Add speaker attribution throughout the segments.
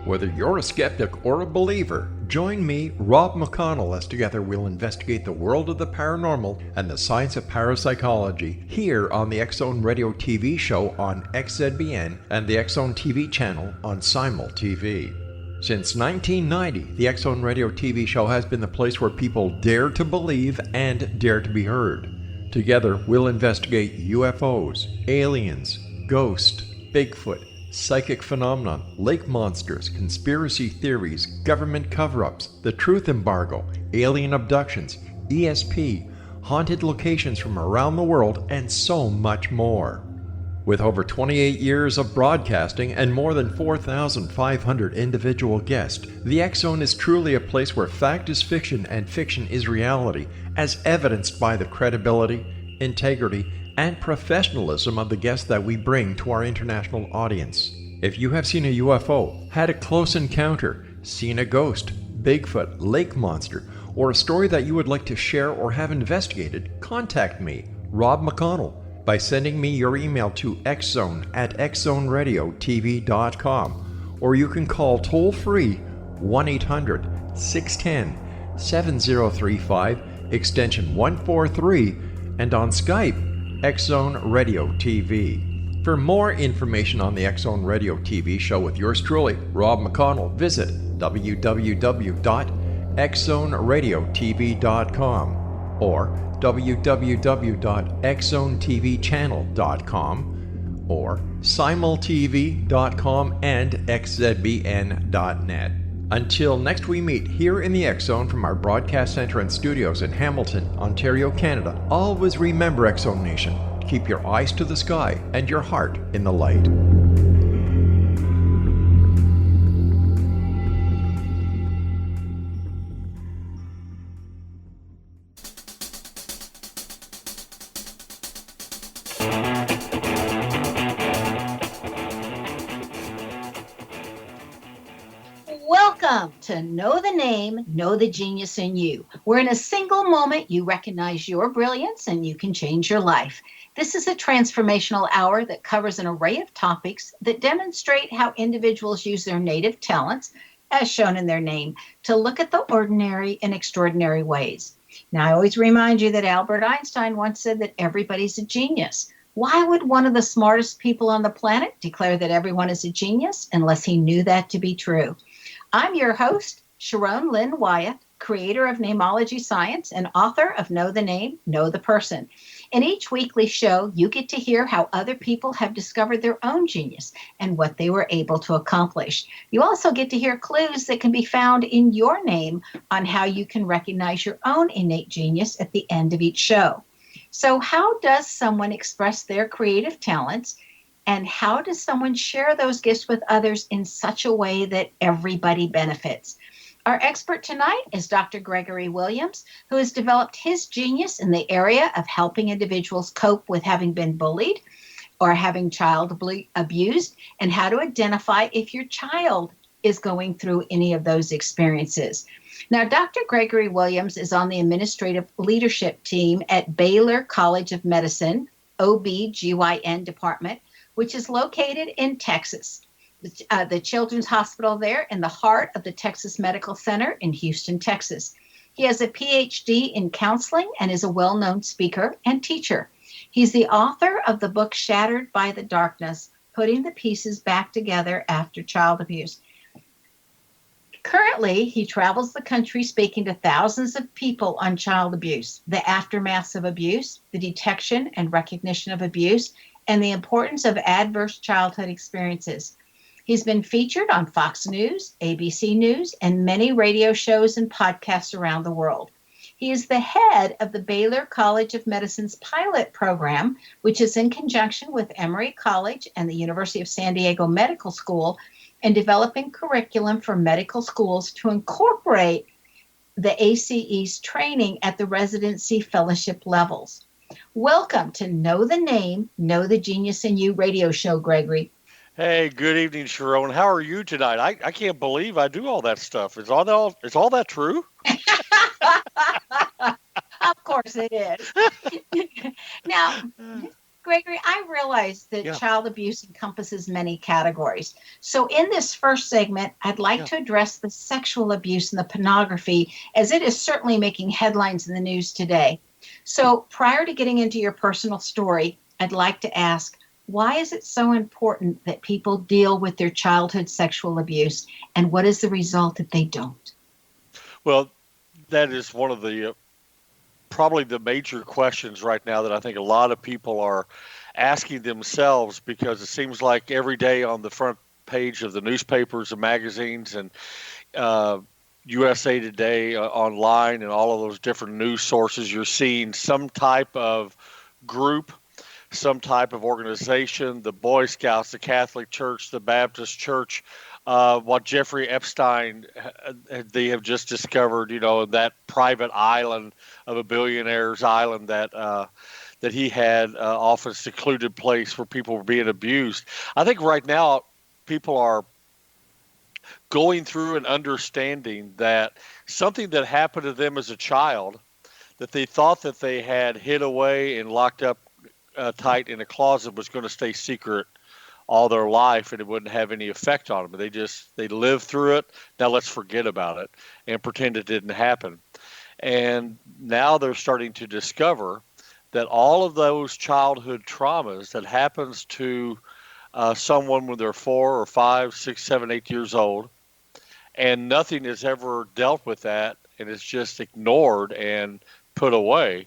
Speaker 1: Whether you're a skeptic or a believer, join me, Rob McConnell, as together we'll investigate the world of the paranormal and the science of parapsychology here on the X-Zone Radio TV show on XZBN and the X-Zone TV channel on Simul TV. Since 1990, the X-Zone Radio TV show has been the place where people dare to believe and dare to be heard. Together, we'll investigate UFOs, aliens, ghosts, Bigfoot, psychic phenomenon, lake monsters, conspiracy theories, government cover-ups, the truth embargo, alien abductions, ESP, haunted locations from around the world, and so much more. With over 28 years of broadcasting and more than 4,500 individual guests, the X-Zone is truly a place where fact is fiction and fiction is reality, as evidenced by the credibility, integrity, and professionalism of the guests that we bring to our international audience. If you have seen a UFO, had a close encounter, seen a ghost, Bigfoot, lake monster, or a story that you would like to share or have investigated, contact me, Rob McConnell, by sending me your email to xzone@xzoneradiotv.com, or you can call toll-free 1-800-610-7035, extension 143, and on Skype, X-Zone Radio TV. For more information on the X-Zone Radio TV show with yours truly, Rob McConnell, visit www.xzoneradiotv.com or www.xzonetvchannel.com or simultv.com and xzbn.net. Until next we meet here in the X-Zone from our broadcast center and studios in Hamilton, Ontario, Canada, always remember, X-Zone Nation, keep your eyes to the sky and your heart in the light.
Speaker 2: Welcome to Know the Name, Know the Genius in You, where in a single moment you recognize your brilliance and you can change your life. This is a transformational hour that covers an array of topics that demonstrate how individuals use their native talents, as shown in their name, to look at the ordinary in extraordinary ways. Now, I always remind you that Albert Einstein once said that everybody's a genius. Why would one of the smartest people on the planet declare that everyone is a genius unless he knew that to be true? I'm your host, Sharon Lynn Wyatt, creator of Namology Science and author of Know the Name, Know the Person. In each weekly show, you get to hear how other people have discovered their own genius and what they were able to accomplish. You also get to hear clues that can be found in your name on how you can recognize your own innate genius at the end of each show. So how does someone express their creative talents? And how does someone share those gifts with others in such a way that everybody benefits? Our expert tonight is Dr. Gregory Williams, who has developed his genius in the area of helping individuals cope with having been bullied or having child abused, and how to identify if your child is going through any of those experiences. Now, Dr. Gregory Williams is on the administrative leadership team at Baylor College of Medicine, OB/GYN Department, which is located in Texas. The Children's Hospital there in the heart of the Texas Medical Center in Houston, Texas. He has a PhD in counseling and is a well-known speaker and teacher. He's the author of the book Shattered by the Darkness, Putting the Pieces Back Together After Child Abuse. Currently, he travels the country speaking to thousands of people on child abuse, the aftermaths of abuse, the detection and recognition of abuse, and the importance of adverse childhood experiences. He's been featured on Fox News, ABC News, and many radio shows and podcasts around the world. He is the head of the Baylor College of Medicine's pilot program, which is in conjunction with Emory College and the University of San Diego Medical School, in developing curriculum for medical schools to incorporate the ACE's training at the residency fellowship levels. Welcome to Know the Name, Know the Genius in You radio show, Gregory.
Speaker 3: Hey, good evening, Sharon. How are you tonight? I can't believe I do all that stuff. Is all that true?
Speaker 2: Of course it is. Now, Gregory, I realize that
Speaker 3: Yeah.
Speaker 2: child abuse encompasses many categories. So, in this first segment, I'd like to address the sexual abuse and the pornography, as it is certainly making headlines in the news today. So, prior to getting into your personal story, I'd like to ask, why is it so important that people deal with their childhood sexual abuse, and what is the result if they don't?
Speaker 3: Well, that is one of the probably the major questions right now that I think a lot of people are asking themselves, because it seems like every day on the front page of the newspapers and magazines and uh, USA Today online and all of those different news sources, you're seeing some type of group, some type of organization, the Boy Scouts, the Catholic Church, the Baptist Church, what Jeffrey Epstein, they have just discovered, that private island of a billionaire's island that he had off a secluded place where people were being abused. I think right now people are going through and understanding that something that happened to them as a child that they thought that they had hid away and locked up tight in a closet was going to stay secret all their life and it wouldn't have any effect on them. But they lived through it. Now let's forget about it and pretend it didn't happen. And now they're starting to discover that all of those childhood traumas that happens to someone when they're 4 or 5, 6, 7, 8 years old, and nothing is ever dealt with that, and it's just ignored and put away,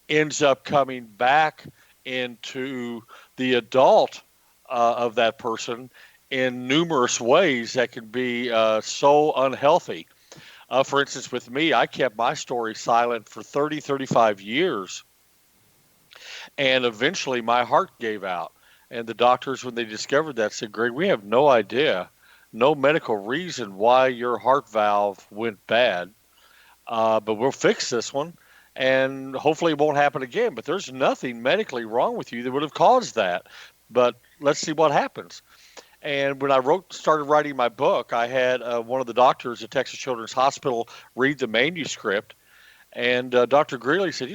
Speaker 3: ends up coming back into the adult of that person in numerous ways that can be so unhealthy. For instance, with me, I kept my story silent for 30, 35 years, and eventually my heart gave out. And the doctors, when they discovered that, said, Greg, we have no idea, no medical reason why your heart valve went bad, but we'll fix this one, and hopefully it won't happen again. But there's nothing medically wrong with you that would have caused that. But let's see what happens. And when I started writing my book, I had one of the doctors at Texas Children's Hospital read the manuscript, and Dr. Greeley said,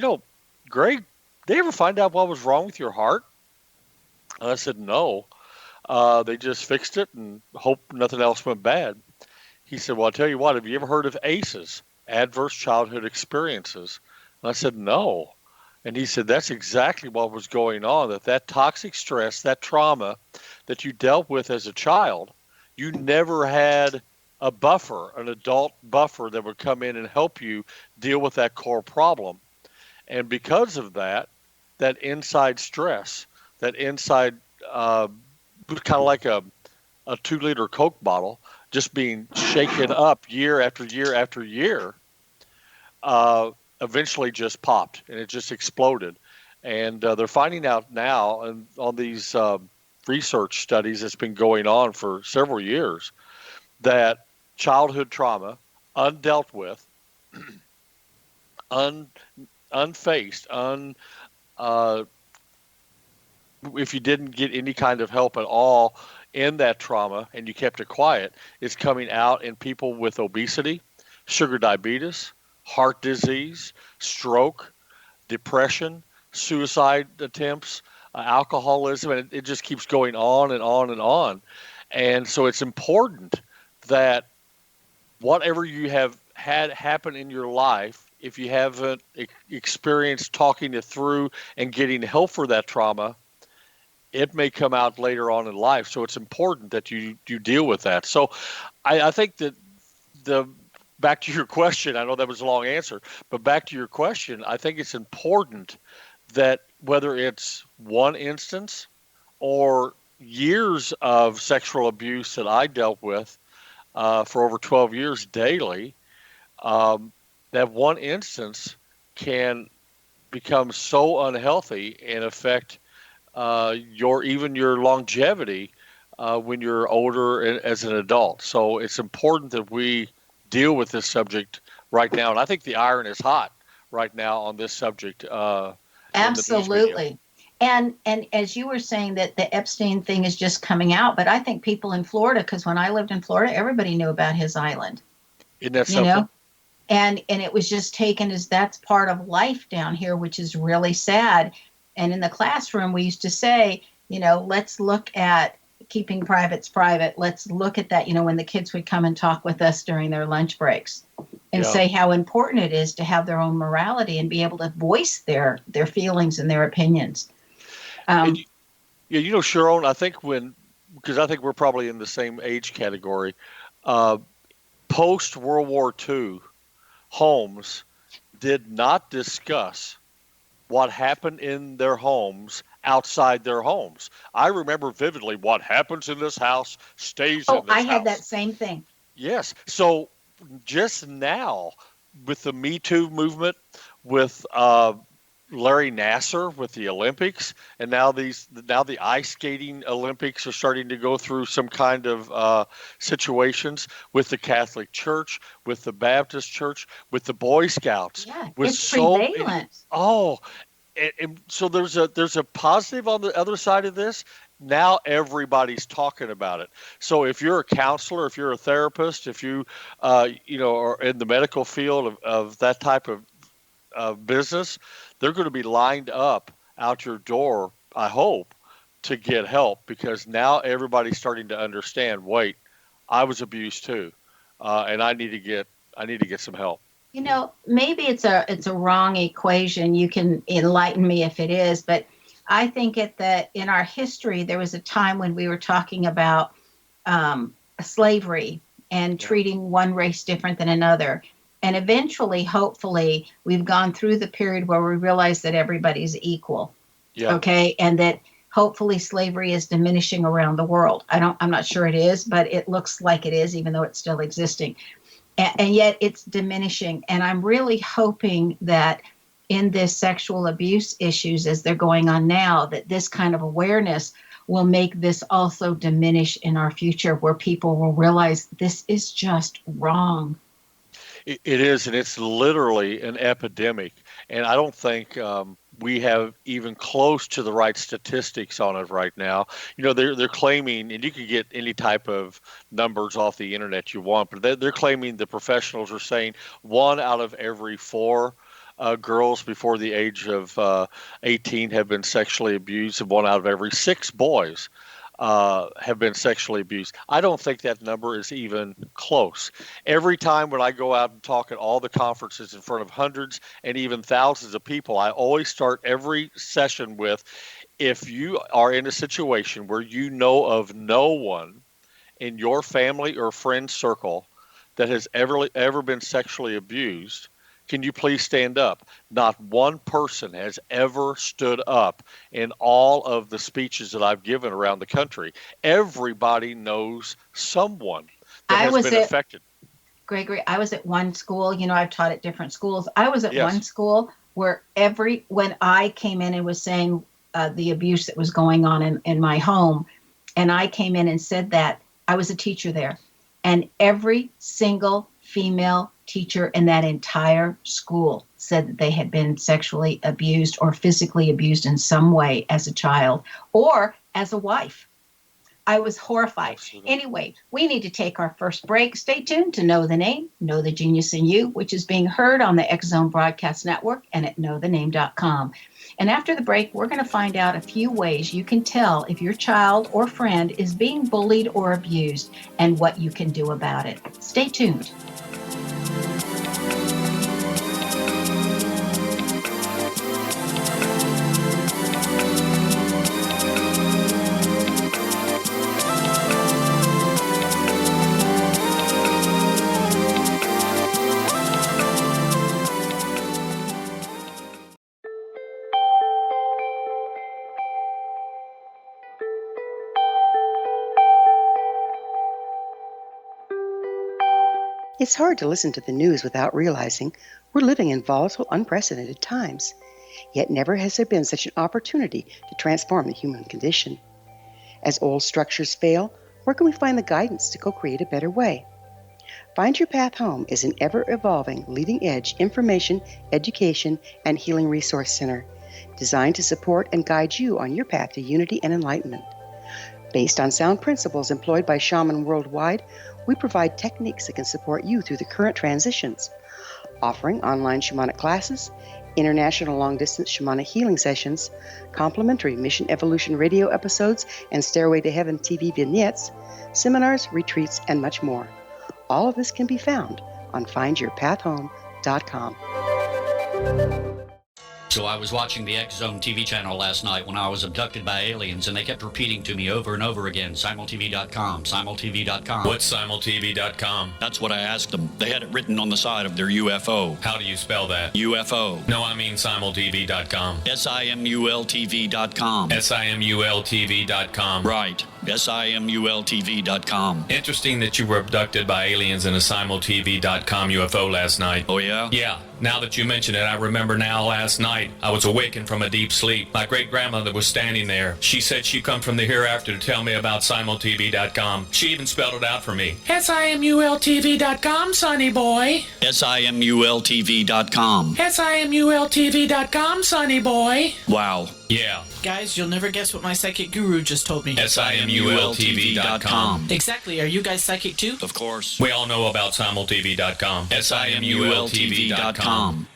Speaker 3: Greg, did they ever find out what was wrong with your heart? And I said, no. They just fixed it and hoped nothing else went bad. He said, well, I'll tell you what, have you ever heard of ACEs, Adverse Childhood Experiences? And I said, no. And he said, that's exactly what was going on, that toxic stress, that trauma that you dealt with as a child, you never had a buffer, an adult buffer that would come in and help you deal with that core problem. And because of that, that inside stress, that inside, kind of like a 2-liter Coke bottle, just being shaken up year after year after year, eventually just popped and it just exploded. And they're finding out now, and on these research studies that's been going on for several years, that childhood trauma, undealt with, unfaced, if you didn't get any kind of help at all in that trauma and you kept it quiet, is coming out in people with obesity, sugar diabetes, heart disease, stroke, depression, suicide attempts, alcoholism, and it just keeps going on and on and on. And so it's important that whatever you have had happen in your life, if you haven't experienced talking it through and getting help for that trauma, it may come out later on in life. So it's important that you deal with that. So I think that back to your question, I know that was a long answer, but back to your question, I think it's important that whether it's one instance or years of sexual abuse that I dealt with for over 12 years daily, that one instance can become so unhealthy and affect your longevity when you're older as an adult. So it's important that we deal with this subject right now. And I think the iron is hot right now on this subject.
Speaker 2: Absolutely. And as you were saying that the Epstein thing is just coming out, but I think people in Florida, because when I lived in Florida, everybody knew about his island.
Speaker 3: Isn't that something?
Speaker 2: And it was just taken as that's part of life down here, which is really sad. And in the classroom, we used to say, let's look at keeping privates private. Let's look at that, when the kids would come and talk with us during their lunch breaks and say how important it is to have their own morality and be able to voice their feelings and their opinions.
Speaker 3: Sharon, I think because I think we're probably in the same age category, post World War II homes did not discuss what happened in their homes outside their homes. I remember vividly what happens in this house stays in this house.
Speaker 2: I had that same thing.
Speaker 3: Yes. So just now with the Me Too movement, with Larry Nassar with the Olympics, and now the ice skating Olympics are starting to go through some kind of situations with the Catholic Church, with the Baptist Church, with the Boy Scouts.
Speaker 2: Yeah,
Speaker 3: with
Speaker 2: it's prevalent.
Speaker 3: And so there's a positive on the other side of this. Now everybody's talking about it. So if you're a counselor, if you're a therapist, if you are in the medical field of that type of business, they're going to be lined up out your door, I hope, to get help, because now everybody's starting to understand, wait, I was abused too, and I need to get some help.
Speaker 2: Maybe it's a wrong equation. You can enlighten me if it is, but I think that in our history, there was a time when we were talking about slavery and treating one race different than another. And eventually, hopefully, we've gone through the period where we realize that everybody's equal. Yeah. Okay. And that hopefully slavery is diminishing around the world. I'm not sure it is, but it looks like it is, even though it's still existing. And yet it's diminishing. And I'm really hoping that in this sexual abuse issues as they're going on now, that this kind of awareness will make this also diminish in our future, where people will realize this is just wrong.
Speaker 3: It is, and it's literally an epidemic. And I don't think we have even close to the right statistics on it right now. They're claiming, and you can get any type of numbers off the internet you want, but they're claiming, the professionals are saying, 1 out of every 4 girls before the age of 18 have been sexually abused, and 1 out of every 6 boys have been sexually abused. I don't think that number is even close. Every time when I go out and talk at all the conferences in front of hundreds and even thousands of people, I always start every session with, if you are in a situation where you know of no one in your family or friend circle that has ever been sexually abused, can you please stand up? Not one person has ever stood up in all of the speeches that I've given around the country. Everybody knows someone that has been affected.
Speaker 2: Gregory, I was at one school, I've taught at different schools. I was at one school where when I came in and was saying the abuse that was going on in my home, and I came in and said that, I was a teacher there, and every single female teacher in that entire school said that they had been sexually abused or physically abused in some way as a child or as a wife. I was horrified. Absolutely. Anyway, we need to take our first break. Stay tuned to Know the Name, Know the Genius in You, which is being heard on the X Zone Broadcast Network and at knowthename.com. And after the break, we're going to find out a few ways you can tell if your child or friend is being bullied or abused and what you can do about it. Stay tuned.
Speaker 4: It's hard to listen to the news without realizing we're living in volatile, unprecedented times. Yet never has there been such an opportunity to transform the human condition. As old structures fail, where can we find the guidance to co-create a better way? Find Your Path Home is an ever-evolving, leading-edge information, education, and healing resource center designed to support and guide you on your path to unity and enlightenment. Based on sound principles employed by shaman worldwide, we provide techniques that can support you through the current transitions, offering online shamanic classes, international long-distance shamanic healing sessions, complimentary Mission Evolution radio episodes and Stairway to Heaven TV vignettes, seminars, retreats, and much more. All of this can be found on findyourpathhome.com.
Speaker 5: So I was watching the X Zone TV channel last night when I was abducted by aliens, and they kept repeating to me over and over again, simultv.com, simultv.com.
Speaker 6: What's simultv.com?
Speaker 5: That's what I asked them. They had it written on the side of their UFO.
Speaker 6: How do you spell that?
Speaker 5: UFO.
Speaker 6: No, I mean simultv.com.
Speaker 5: simultv.com.
Speaker 6: simultv.com.
Speaker 5: Right. simultv.com.
Speaker 6: Interesting that you were abducted by aliens in a simultv.com UFO last night.
Speaker 5: Oh, yeah?
Speaker 6: Yeah. Now that you mention it, I remember now last night I was awakened from a deep sleep. My great-grandmother was standing there. She said she'd come from the hereafter to tell me about simultv.com. She even spelled it out for me. simultv.com, sonny boy.
Speaker 5: simultv.com.
Speaker 6: simultv.com, sonny boy.
Speaker 5: Wow.
Speaker 6: Yeah.
Speaker 7: Guys, you'll never guess what my psychic guru just told me.
Speaker 6: simultv.com.
Speaker 7: Exactly. Are you guys psychic too?
Speaker 5: Of course.
Speaker 6: We all know about simultv.com. simultv.com.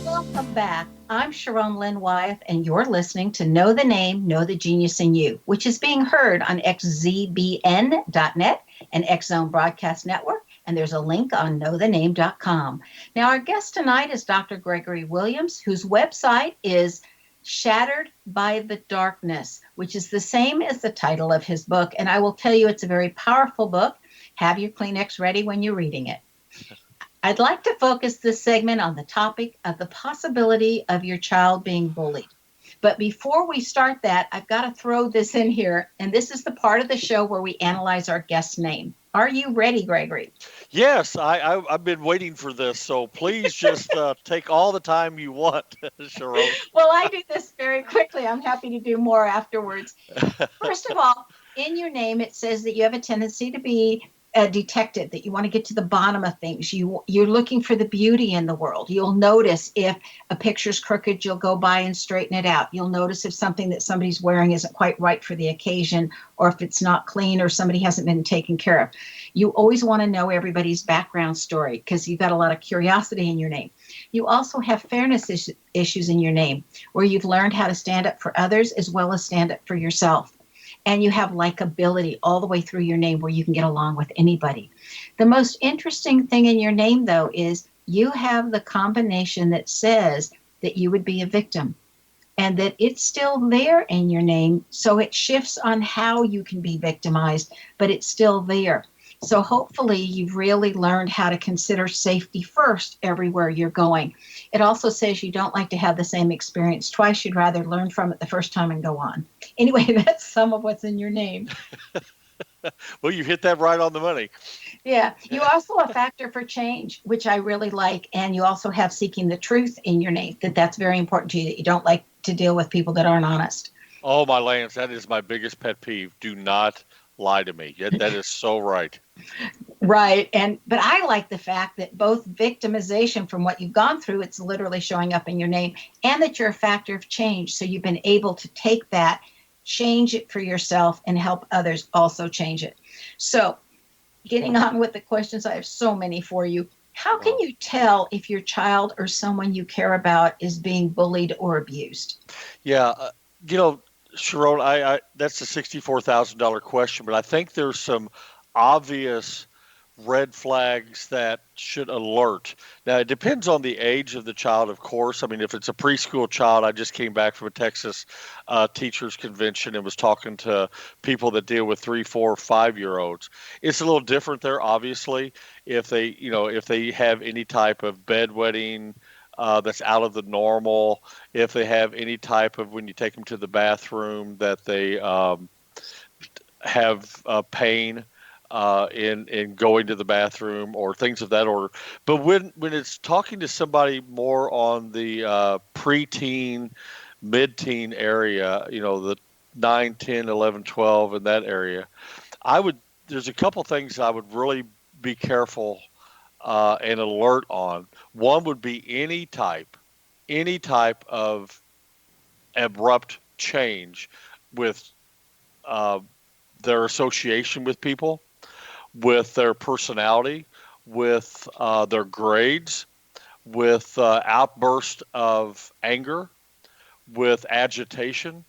Speaker 2: Welcome back. I'm Sharon Lynn Wyeth, and you're listening to Know the Name, Know the Genius in You, which is being heard on xzbn.net and X Zone Broadcast Network, and there's a link on knowthename.com. Now, our guest tonight is Dr. Gregory Williams, whose website is Shattered by the Darkness, which is the same as the title of his book, and I will tell you it's a very powerful book. Have your Kleenex ready when you're reading it. I'd like to focus this segment on the topic of the possibility of your child being bullied. But before we start that, I've got to throw this in here, and this is the part of the show where we analyze our guest's name. Are you ready, Gregory?
Speaker 3: Yes, I've been waiting for this, so please just take all the time you want, Sharon.
Speaker 2: Well, I do this very quickly. I'm happy to do more afterwards. First of all, in your name, it says that you have a tendency to be a detective, that you want to get to the bottom of things. You're looking for the beauty in the world. You'll notice if a picture's crooked, you'll go by and straighten it out. You'll notice if something that somebody's wearing isn't quite right for the occasion, or if it's not clean or somebody hasn't been taken care of. You always want to know everybody's background story because you've got a lot of curiosity in your name. You also have fairness issues in your name, where you've learned how to stand up for others as well as stand up for yourself. And you have likability all the way through your name where you can get along with anybody. The most interesting thing in your name, though, is you have the combination that says that you would be a victim and that it's still there in your name. So it shifts on how you can be victimized, but it's still there. So hopefully you've really learned how to consider safety first everywhere you're going. It also says you don't like to have the same experience twice. You'd rather learn from it the first time and go on. Anyway, that's some of what's in your name.
Speaker 3: Well, you hit that right on the money.
Speaker 2: Yeah. You also a factor for change, which I really like. And you also have seeking the truth in your name, that's very important to you, that you don't like to deal with people that aren't honest.
Speaker 3: Oh, my Lance, that is my biggest pet peeve. Do not lie to me. That is so right.
Speaker 2: Right. But I like the fact that both victimization from what you've gone through, it's literally showing up in your name, and that you're a factor of change. So you've been able to take that, change it for yourself, and help others also change it. So getting on with the questions, I have so many for you. How can you tell if your child or someone you care about is being bullied or abused?
Speaker 3: Yeah. Sharon, I that's a $64,000 question, but I think there's some obvious red flags that should alert. Now, it depends on the age of the child, of course. I mean, if it's a preschool child, I just came back from a Texas teachers convention and was talking to people that deal with 3, 4, 5-year-olds. It's a little different there, obviously. If they have any type of bedwetting that's out of the normal, if they have any type of, when you take them to the bathroom, that they have pain in going to the bathroom or things of that order. But when it's talking to somebody more on the preteen, mid-teen area, the 9, 10, 11, 12 in that area, there's a couple things I would really be careful and alert on. One would be any type of abrupt change with their association with people, with their personality, with their grades, with outburst of anger, with agitation,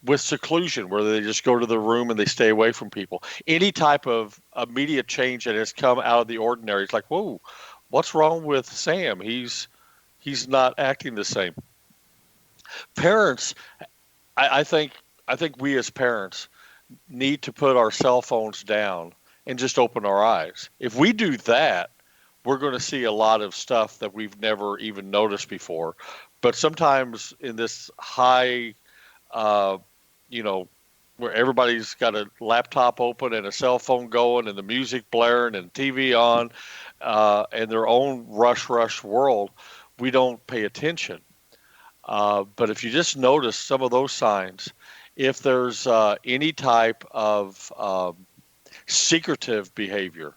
Speaker 3: with seclusion, where they just go to the room and they stay away from people. Any type of immediate change that has come out of the ordinary, it's like, whoa, what's wrong with Sam? He's not acting the same. Parents, I think we as parents need to put our cell phones down and just open our eyes. If we do that, we're going to see a lot of stuff that we've never even noticed before. But sometimes in this high, where everybody's got a laptop open and a cell phone going and the music blaring and TV on, and their own rush world, we don't pay attention. But if you just notice some of those signs, if there's any type of secretive behavior,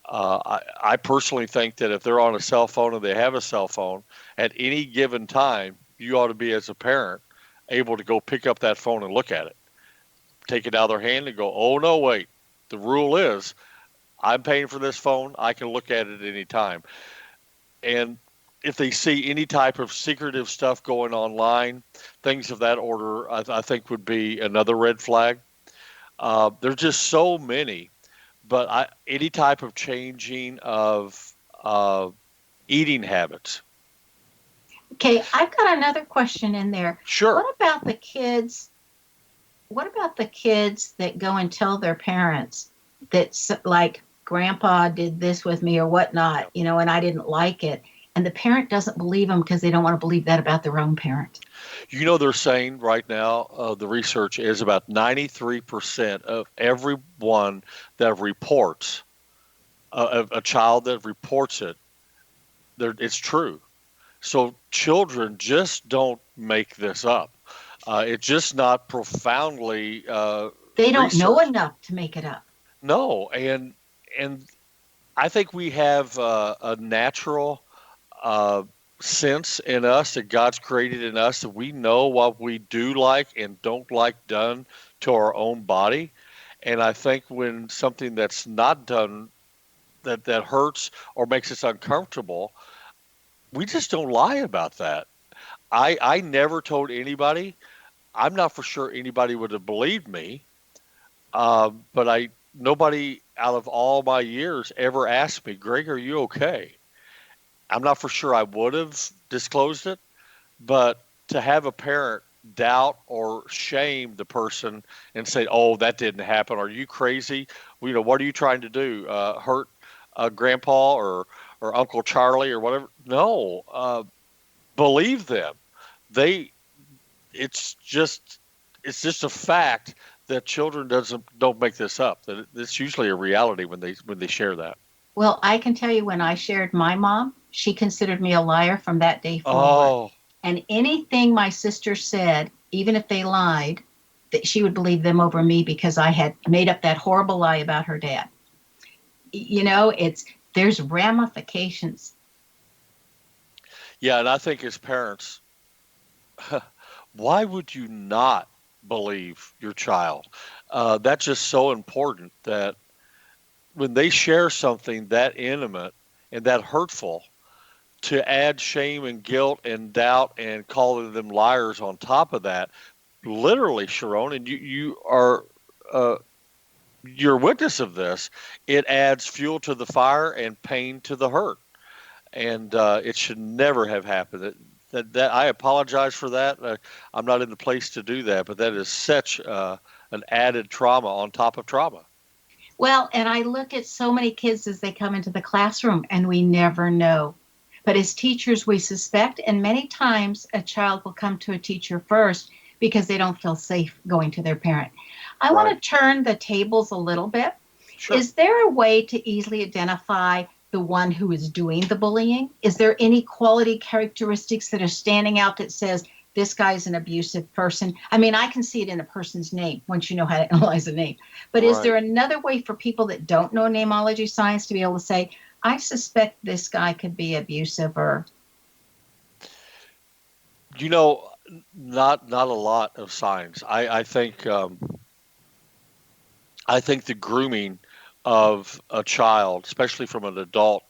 Speaker 3: I personally think that if they're on a cell phone and they have a cell phone, at any given time, you ought to be, as a parent, able to go pick up that phone and look at it. Take it out of their hand and go, oh, no, wait. The rule is I'm paying for this phone. I can look at it any time. And if they see any type of secretive stuff going online, things of that order, I think would be another red flag. There's just so many. But any type of changing of eating habits.
Speaker 2: Okay, I've got another question in there.
Speaker 3: Sure.
Speaker 2: What about the kids? What about the kids that go and tell their parents that, like, Grandpa did this with me or whatnot, and I didn't like it, and the parent doesn't believe them because they don't want to believe that about their own parent?
Speaker 3: They're saying right now, the research is about 93% of everyone that reports a child that reports it, it's true. So children just don't make this up. It's just not profoundly
Speaker 2: they don't
Speaker 3: researched.
Speaker 2: know enough to make it up.
Speaker 3: No, and I think we have a natural sense in us that God's created in us, that we know what we do like and don't like done to our own body. And I think when something that's not done that hurts or makes us uncomfortable, we just don't lie about that. I never told anybody. I'm not for sure anybody would have believed me, but nobody out of all my years ever asked me, Greg, are you okay? I'm not for sure I would have disclosed it, but to have a parent doubt or shame the person and say, oh, that didn't happen. Are you crazy? What are you trying to do? Hurt Grandpa or Uncle Charlie or whatever? No, believe them. It's just a fact that children don't make this up. That it's usually a reality when they share that.
Speaker 2: Well, I can tell you, when I shared my mom, she considered me a liar from that day forward.
Speaker 3: Oh.
Speaker 2: And anything my sister said, even if they lied, that she would believe them over me because I had made up that horrible lie about her dad. There's ramifications.
Speaker 3: Yeah, and I think as parents, why would you not believe your child? That's just so important, that when they share something that intimate and that hurtful, to add shame and guilt and doubt and calling them liars on top of that, literally, Sharon, and you are you're a witness of this, it adds fuel to the fire and pain to the hurt. And it should never have happened. That I apologize for that. I'm not in the place to do that, but that is such an added trauma on top of trauma.
Speaker 2: Well, and I look at so many kids as they come into the classroom, and we never know. But as teachers, we suspect, and many times a child will come to a teacher first because they don't feel safe going to their parent. I want to turn the tables a little bit.
Speaker 3: Sure.
Speaker 2: Is there a way to easily identify the one who is doing the bullying? Is there any quality characteristics that are standing out that says this guy's an abusive person? I mean, I can see it in a person's name once you know how to analyze a name. But is there another way for people that don't know namology science to be able to say, I suspect this guy could be abusive? Or
Speaker 3: not a lot of signs. I think I think the grooming of a child, especially from an adult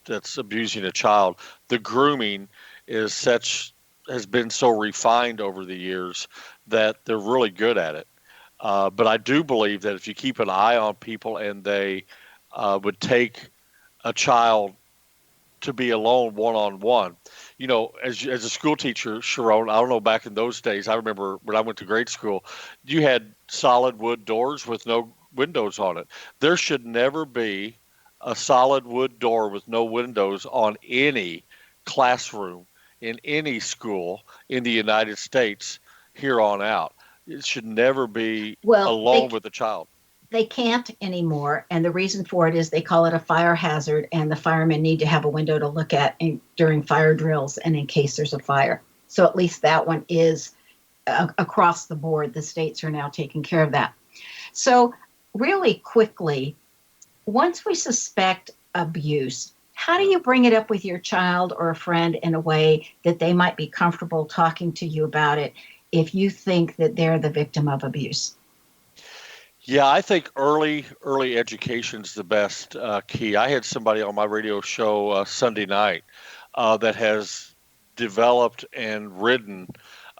Speaker 3: that's abusing a child, the grooming has been so refined over the years that they're really good at it. But I do believe that if you keep an eye on people and they would take a child to be alone one-on-one. As a school teacher, Sharon, I don't know, back in those days, I remember when I went to grade school, you had solid wood doors with no windows on it. There should never be a solid wood door with no windows on any classroom in any school in the United States here on out. It should never be alone with a child.
Speaker 2: They can't anymore, and the reason for it is they call it a fire hazard, and the firemen need to have a window to look at during fire drills and in case there's a fire. So at least that one is across the board. The states are now taking care of that. So really quickly, once we suspect abuse, how do you bring it up with your child or a friend in a way that they might be comfortable talking to you about it if you think that they're the victim of abuse?
Speaker 3: Yeah, I think early education's the best key. I had somebody on my radio show Sunday night that has developed and written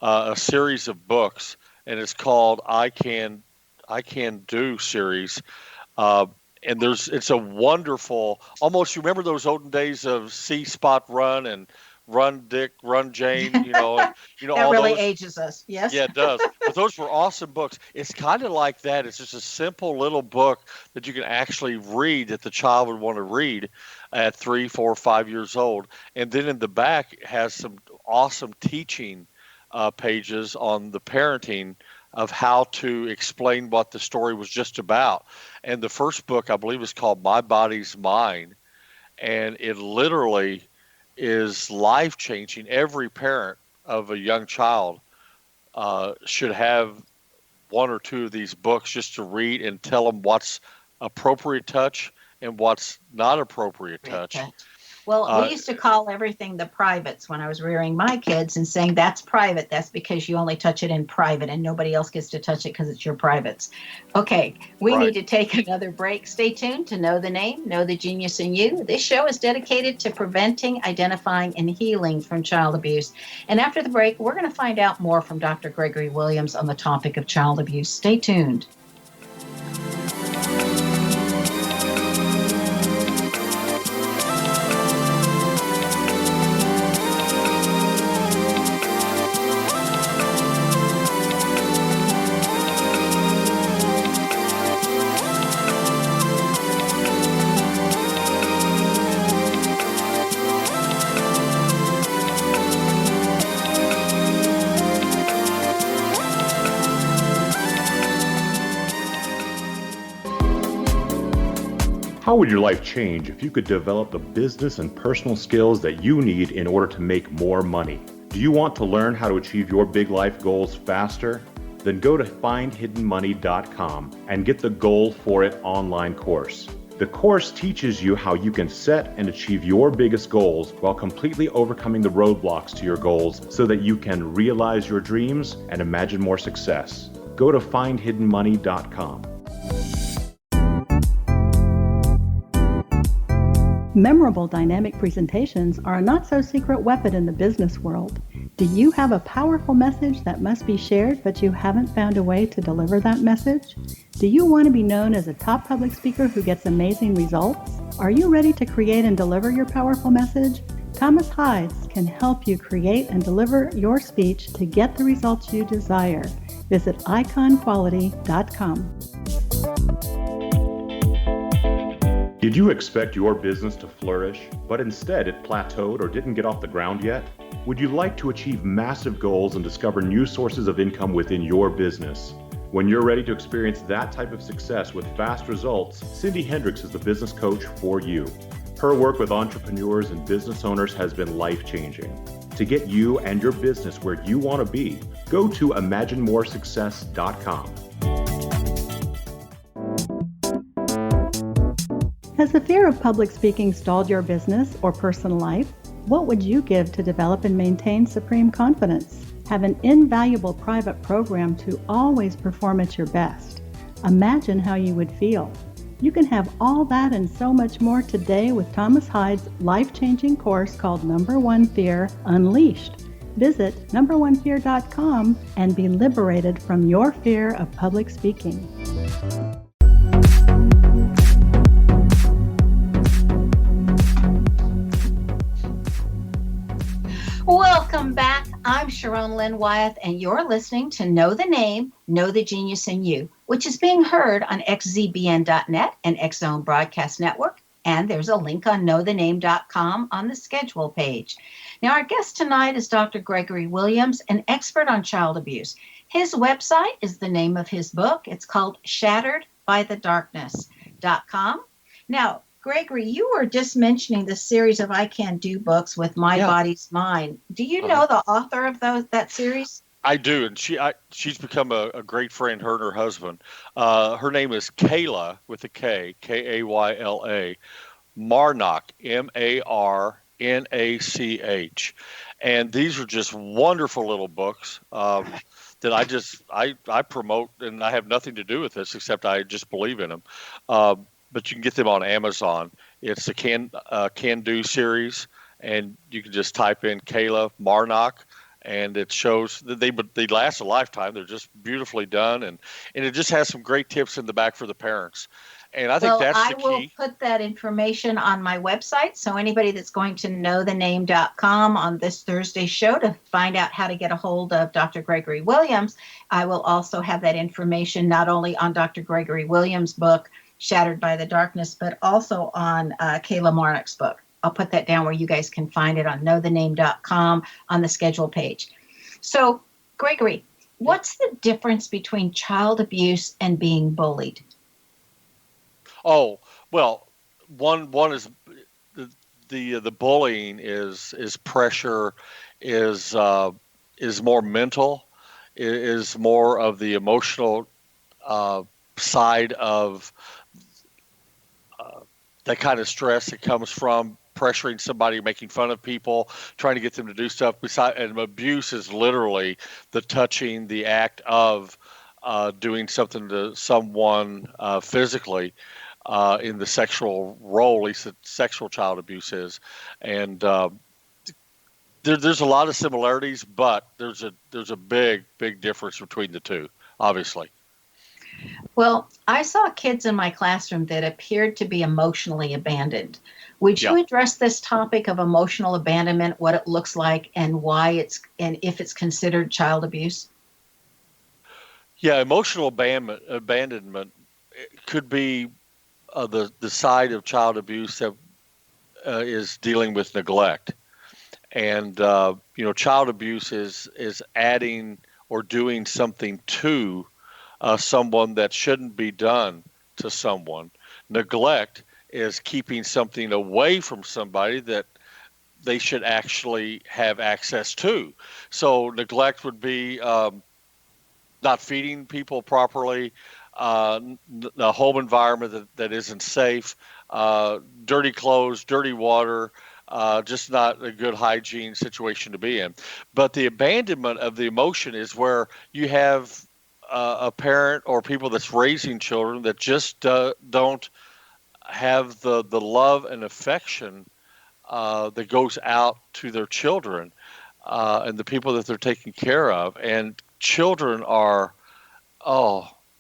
Speaker 3: a series of books, and it's called I Can Do series. And it's a wonderful, almost, you remember those olden days of See Spot Run and Run Dick, Run Jane,
Speaker 2: that
Speaker 3: all
Speaker 2: really
Speaker 3: those,
Speaker 2: ages us. Yes.
Speaker 3: Yeah, it does. But those were awesome books. It's kind of like that. It's just a simple little book that you can actually read that the child would want to read at 3, 4, 5 years old. And then in the back it has some awesome teaching pages on the parenting of how to explain what the story was just about. And the first book, I believe, is called My Body's Mine. And it literally is life-changing. Every parent of a young child should have one or two of these books just to read and tell them what's appropriate touch and what's not appropriate touch.
Speaker 2: Well, we used to call everything the privates when I was rearing my kids and saying that's private. That's because you only touch it in private and nobody else gets to touch it because it's your privates. Okay, we need to take another break. Stay tuned to Know the Name, Know the Genius in You. This show is dedicated to preventing, identifying, and healing from child abuse. And after the break, we're going to find out more from Dr. Gregory Williams on the topic of child abuse. Stay tuned.
Speaker 8: How would your life change if you could develop the business and personal skills that you need in order to make more money? Do you want to learn how to achieve your big life goals faster? Then go to findhiddenmoney.com and get the Goal for It online course. The course teaches you how you can set and achieve your biggest goals while completely overcoming the roadblocks to your goals so that you can realize your dreams and imagine more success. Go to findhiddenmoney.com.
Speaker 9: Memorable dynamic presentations are a not-so-secret weapon in the business world. Do you have a powerful message that must be shared, but you haven't found a way to deliver that message? Do you want to be known as a top public speaker who gets amazing results? Are you ready to create and deliver your powerful message? Thomas Hides can help you create and deliver your speech to get the results you desire. Visit iconquality.com.
Speaker 8: Did you expect your business to flourish, but instead it plateaued or didn't get off the ground yet? Would you like to achieve massive goals and discover new sources of income within your business? When you're ready to experience that type of success with fast results, Cindy Hendricks is the business coach for you. Her work with entrepreneurs and business owners has been life-changing. To get you and your business where you want to be, go to imaginemoresuccess.com.
Speaker 9: Has the fear of public speaking stalled your business or personal life? What would you give to develop and maintain supreme confidence? Have an invaluable private program to always perform at your best. Imagine how you would feel. You can have all that and so much more today with Thomas Hyde's life-changing course called Number One Fear Unleashed. Visit numberonefear.com and be liberated from your fear of public speaking.
Speaker 2: Welcome back. I'm Sharon Lynn Wyeth, and you're listening to Know the Name, Know the Genius in You, which is being heard on xzbn.net and X-Zone Broadcast Network. And there's a link on knowthename.com on the schedule page. Now, our guest tonight is Dr. Gregory Williams, an expert on child abuse. His website is the name of his book. It's called shatteredbythedarkness.com. Now, Gregory, you were just mentioning the series of I Can Do books with My Body's Mine. Do you know the author of that series?
Speaker 3: I do, and she's become a great friend, her and her husband. Her name is Kayla, with a K, Kayla, Marnach, Marnach. And these are just wonderful little books that I promote, and I have nothing to do with this except I just believe in them. But you can get them on Amazon. It's the Can Do series, and you can just type in Kayla Marnach, and it shows that they last a lifetime. They're just beautifully done, and it just has some great tips in the back for the parents. And I think that's the key. I will
Speaker 2: put that information on my website, so anybody that's going to knowthename.com on this Thursday show to find out how to get a hold of Dr. Gregory Williams, I will also have that information not only on Dr. Gregory Williams' book, Shattered by the Darkness, but also on Kayla Marnach's book. I'll put that down where you guys can find it on knowthename.com on the schedule page. So, Gregory, what's the difference between child abuse and being bullied?
Speaker 3: Oh, well, one is the bullying is pressure, is more mental, is more of the emotional side of that kind of stress that comes from pressuring somebody, making fun of people, trying to get them to do stuff. And abuse is literally the touching, the act of doing something to someone physically in the sexual role, at least the sexual child abuse is. And there's a lot of similarities, but there's a big difference between the two, obviously.
Speaker 2: Well, I saw kids in my classroom that appeared to be emotionally abandoned. Would you address this topic of emotional abandonment, what it looks like, and if it's considered child abuse?
Speaker 3: Yeah, emotional abandonment could be the side of child abuse that is dealing with neglect, and child abuse is adding or doing something to someone that shouldn't be done to someone. Neglect is keeping something away from somebody that they should actually have access to. So neglect would be not feeding people properly, a home environment that isn't safe, dirty clothes, dirty water, just not a good hygiene situation to be in. But the abandonment of the emotion is where you have a parent or people that's raising children that just don't have the love and affection that goes out to their children and the people that they're taking care of. And children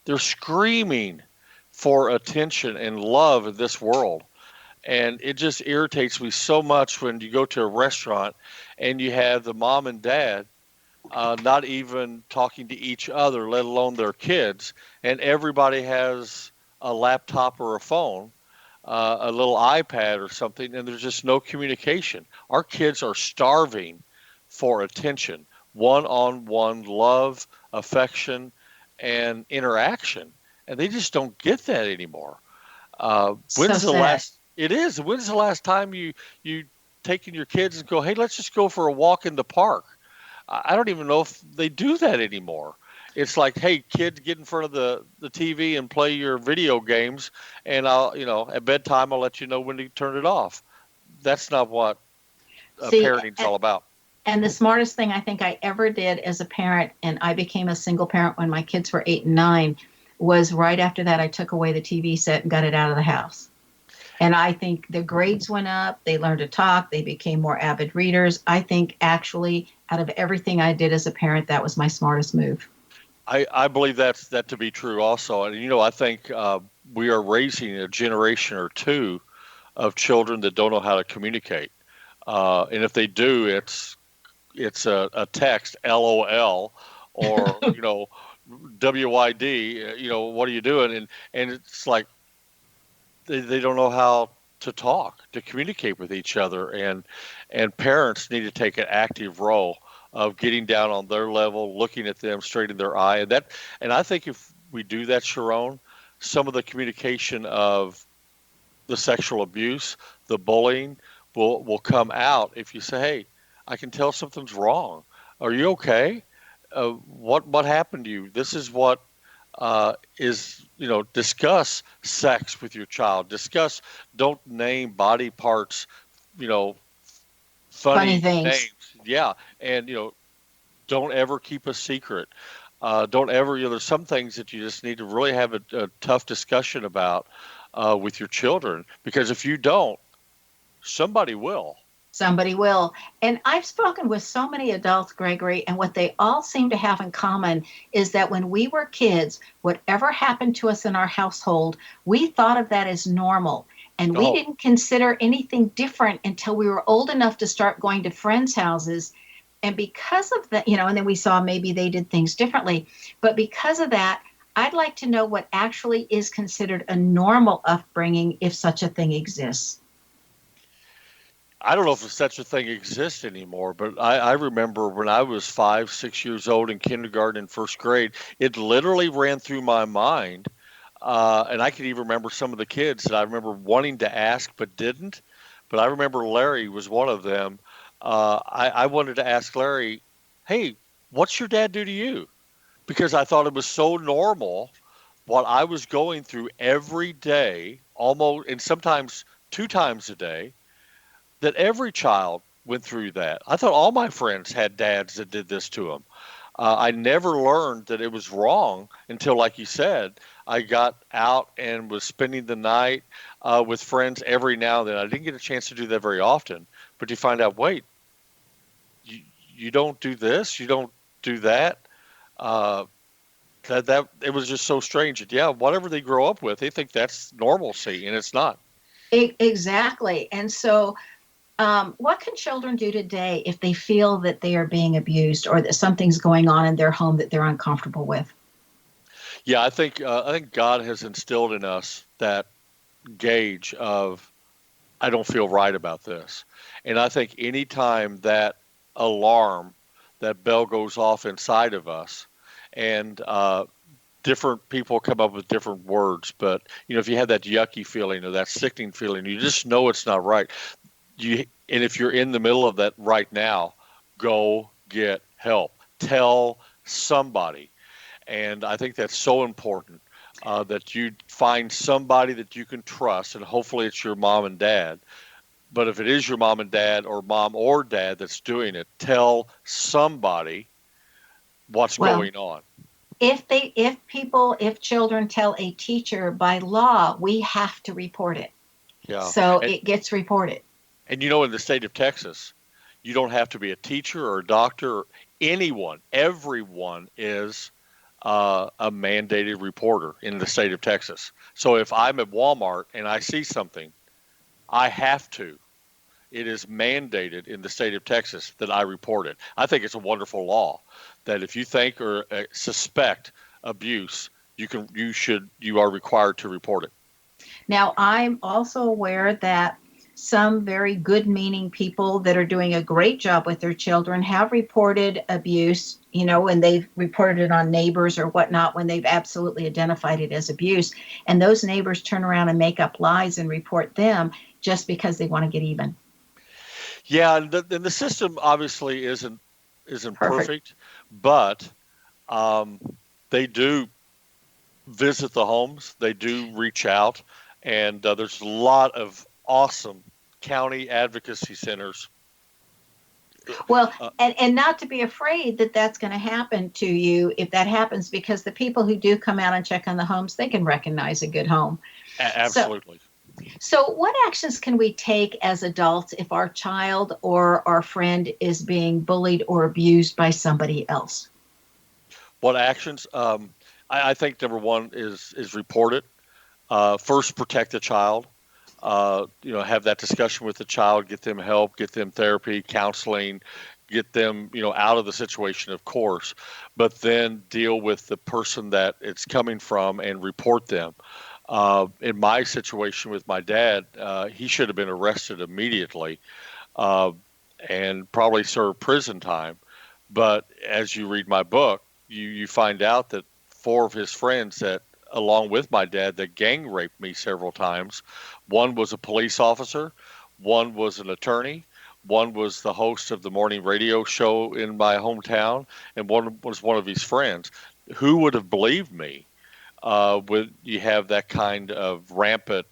Speaker 3: they're screaming for attention and love in this world. And it just irritates me so much when you go to a restaurant and you have the mom and dad not even talking to each other, let alone their kids, and everybody has a laptop or a phone, a little iPad or something, and there's just no communication. Our kids are starving for attention, one-on-one love, affection, and interaction, and they just don't get that anymore. When's the last time you taken your kids and go, hey, let's just go for a walk in the park? I don't even know if they do that anymore. It's like, hey, kids, get in front of the TV and play your video games, and at bedtime I'll let you know when to turn it off. That's not what parenting's all about.
Speaker 2: And the smartest thing I think I ever did as a parent, and I became a single parent when my kids were 8 and 9, was right after that I took away the TV set and got it out of the house. And I think the grades went up. They learned to talk. They became more avid readers. I think actually out of everything I did as a parent, that was my smartest move.
Speaker 3: I believe that to be true also. And, I think we are raising a generation or two of children that don't know how to communicate. And if they do, it's a text, LOL, or, WYD, what are you doing? And it's like they don't know how to talk, to communicate with each other. And parents need to take an active role of getting down on their level, looking at them straight in their eye. And I think if we do that, Sharon, some of the communication of the sexual abuse, the bullying will come out if you say, hey, I can tell something's wrong. Are you okay? What happened to you? This is what is, discuss sex with your child. Don't name body parts, funny
Speaker 2: things.
Speaker 3: Names. Yeah. And, don't ever keep a secret. Don't ever, there's some things that you just need to really have a tough discussion about with your children, because if you don't, somebody will.
Speaker 2: Somebody will. And I've spoken with so many adults, Gregory, and what they all seem to have in common is that when we were kids, whatever happened to us in our household, we thought of that as normal. And we didn't consider anything different until we were old enough to start going to friends' houses. And because of that, and then we saw maybe they did things differently. But because of that, I'd like to know what actually is considered a normal upbringing, if such a thing exists.
Speaker 3: I don't know if such a thing exists anymore, but I remember when I was 5, 6 years old in kindergarten and first grade, it literally ran through my mind. And I can even remember some of the kids that I remember wanting to ask but didn't. But I remember Larry was one of them. I wanted to ask Larry, hey, what's your dad do to you? Because I thought it was so normal what I was going through every day, almost, and sometimes 2 times a day, that every child went through that. I thought all my friends had dads that did this to them. I never learned that it was wrong until, like you said, I got out and was spending the night with friends every now and then. I didn't get a chance to do that very often, but you find out, wait, you don't do this, you don't do that. That it was just so strange. Yeah, whatever they grow up with, they think that's normalcy, and it's not.
Speaker 2: Exactly. And so what can children do today if they feel that they are being abused or that something's going on in their home that they're uncomfortable with?
Speaker 3: Yeah, I think God has instilled in us that gauge of, I don't feel right about this. And I think anytime that alarm, that bell goes off inside of us, and different people come up with different words, but if you have that yucky feeling or that sickening feeling, you just know it's not right. And if you're in the middle of that right now, go get help. Tell somebody. And I think that's so important, that you find somebody that you can trust, and hopefully it's your mom and dad. But if it is your mom and dad, or mom or dad that's doing it, tell somebody what's going on.
Speaker 2: If children tell a teacher, by law, we have to report it.
Speaker 3: Yeah.
Speaker 2: So it gets reported.
Speaker 3: And in the state of Texas, you don't have to be a teacher or a doctor or anyone. Everyone is a mandated reporter in the state of Texas. So if I'm at Walmart and I see something, I have to. It is mandated in the state of Texas that I report it. I think it's a wonderful law that if you think or suspect abuse, you are required to report it.
Speaker 2: Now, I'm also aware that some very good-meaning people that are doing a great job with their children have reported abuse, and they've reported it on neighbors or whatnot when they've absolutely identified it as abuse. And those neighbors turn around and make up lies and report them just because they want to get even.
Speaker 3: Yeah, and the system obviously isn't perfect, but they do visit the homes. They do reach out, and there's a lot of awesome county advocacy centers
Speaker 2: Well, and not to be afraid that that's going to happen to you if that happens, because the people who do come out and check on the homes, they can recognize a good home.
Speaker 3: Absolutely.
Speaker 2: So what actions can we take as adults if our child or our friend is being bullied or abused by somebody else?
Speaker 3: What actions? I think number one is report it. First, protect the child. Have that discussion with the child, get them help, get them therapy, counseling, get them, out of the situation, of course, but then deal with the person that it's coming from and report them. In my situation with my dad, he should have been arrested immediately and probably served prison time. But as you read my book, you find out that 4 of his friends that, along with my dad, that gang raped me several times. One was a police officer, one was an attorney, one was the host of the morning radio show in my hometown, and one was one of his friends. Who would have believed me when you have that kind of rampant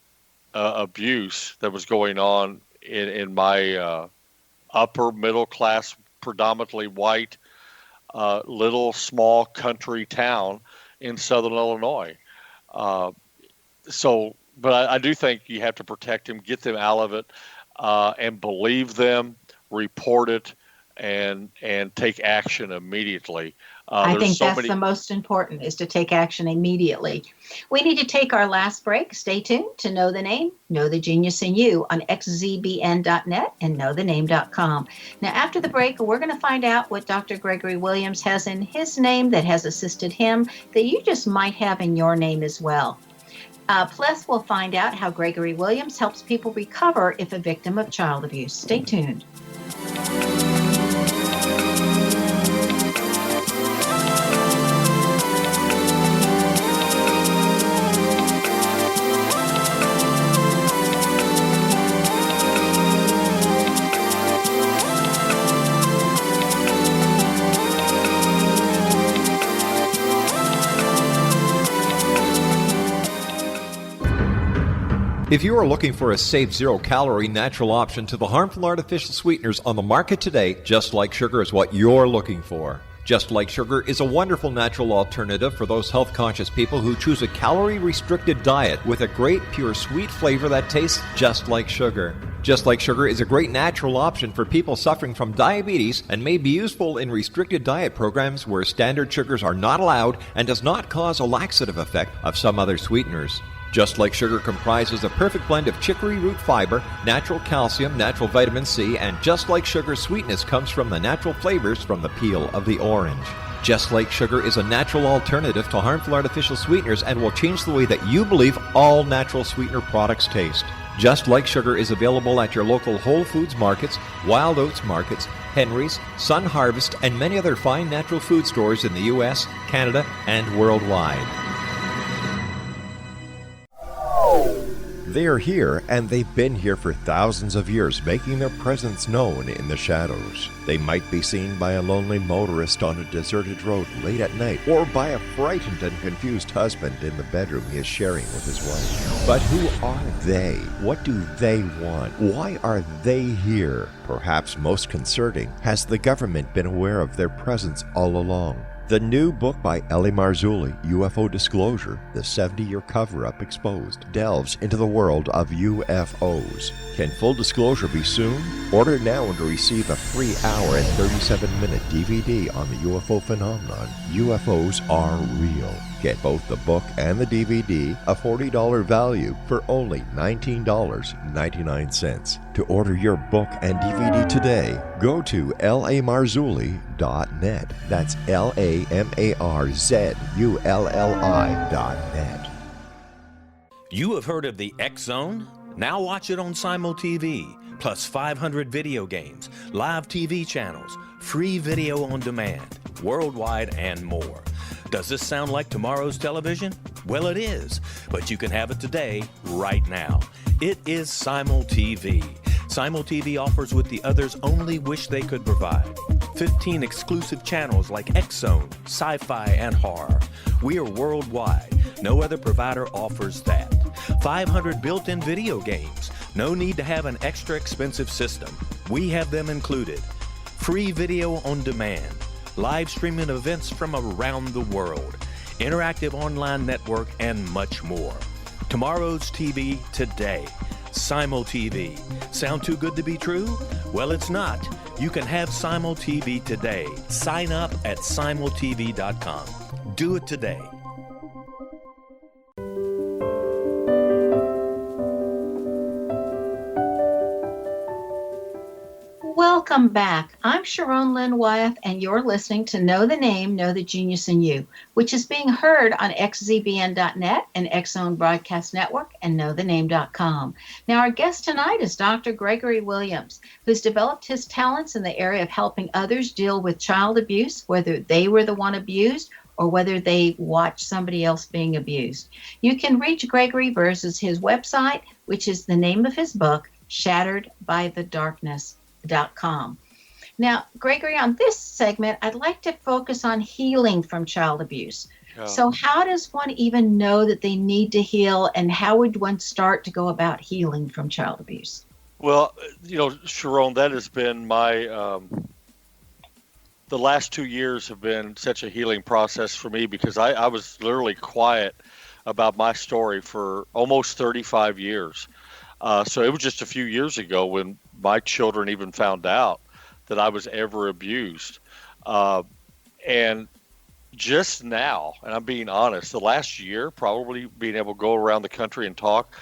Speaker 3: abuse that was going on in my upper middle class, predominantly white, little small country town in southern Illinois. But I do think you have to protect them, get them out of it, and believe them, report it, and take action immediately.
Speaker 2: I think that's the most important, is to take action immediately. We need to take our last break. Stay tuned to Know the Name, Know the Genius in You on xzbn.net and knowthename.com. Now, after the break, we're going to find out what Dr. Gregory Williams has in his name that has assisted him that you just might have in your name as well. Plus, we'll find out how Gregory Williams helps people recover if a victim of child abuse. Stay tuned.
Speaker 1: If you are looking for a safe, zero-calorie natural option to the harmful artificial sweeteners on the market today, Just Like Sugar is what you're looking for. Just Like Sugar is a wonderful natural alternative for those health-conscious people who choose a calorie-restricted diet with a great, pure, sweet flavor that tastes just like sugar. Just Like Sugar is a great natural option for people suffering from diabetes and may be useful in restricted diet programs where standard sugars are not allowed and does not cause a laxative effect of some other sweeteners. Just Like Sugar comprises a perfect blend of chicory root fiber, natural calcium, natural vitamin C, and Just Like Sugar's sweetness comes from the natural flavors from the peel of the orange. Just Like Sugar is a natural alternative to harmful artificial sweeteners and will change the way that you believe all natural sweetener products taste. Just Like Sugar is available at your local Whole Foods markets, Wild Oats markets, Henry's, Sun Harvest, and many other fine natural food stores in the U.S., Canada, and worldwide. They are here, and they've been here for thousands of years, making their presence known in the shadows. They might be seen by a lonely motorist on a deserted road late at night, or by a frightened and confused husband in the bedroom he is sharing with his wife. But who are they? What do they want? Why are they here? Perhaps most concerning, has the government been aware of their presence all along? The new book by Ellie Marzulli, UFO Disclosure, the 70-year cover-up exposed, delves into the world of UFOs. Can full disclosure be soon? Order now and receive a free hour and 37-minute DVD on the UFO phenomenon. UFOs are real. Get both the book and the DVD, a $40 value, for only $19.99. To order your book and DVD today, go to lamarzulli.net. That's LAMARZULLI.net.
Speaker 10: You have heard of the X Zone? Now watch it on Simul TV, plus 500 video games, live TV channels, free video on demand, worldwide, and more. Does this sound like tomorrow's television? Well, it is, but you can have it today, right now. It is Simul TV. Simul TV offers what the others only wish they could provide. 15 exclusive channels like X-Zone, Sci-Fi, and Horror. We are worldwide. No other provider offers that. 500 built-in video games. No need to have an extra expensive system. We have them included. free video on demand, live streaming events from around the world, interactive online network, and much more. Tomorrow's TV today. Simul TV. Sound too good to be true? Well, it's not. You can have Simul TV today. Sign up at simultv.com. Do it today.
Speaker 2: Welcome back. I'm Sharon Lynn Wyeth, and you're listening to Know the Name, Know the Genius in You, which is being heard on xzbn.net and X-Zone Broadcast Network and knowthename.com. Now, our guest tonight is Dr. Gregory Williams, who's developed his talents in the area of helping others deal with child abuse, whether they were the one abused or whether they watched somebody else being abused. You can reach Gregory versus his website, which is the name of his book, ShatteredbyTheDarkness.com. Now, Gregory, on this segment, I'd like to focus on healing from child abuse.
Speaker 3: Oh.
Speaker 2: So how does one even know that they need to heal, and how would one start to go about healing from child abuse?
Speaker 3: Well, Sharon, that has been my, the last 2 years have been such a healing process for me, because I was literally quiet about my story for almost 35 years. So it was just a few years ago when my children even found out that I was ever abused. And just now, and I'm being honest, the last year, probably being able to go around the country and talk,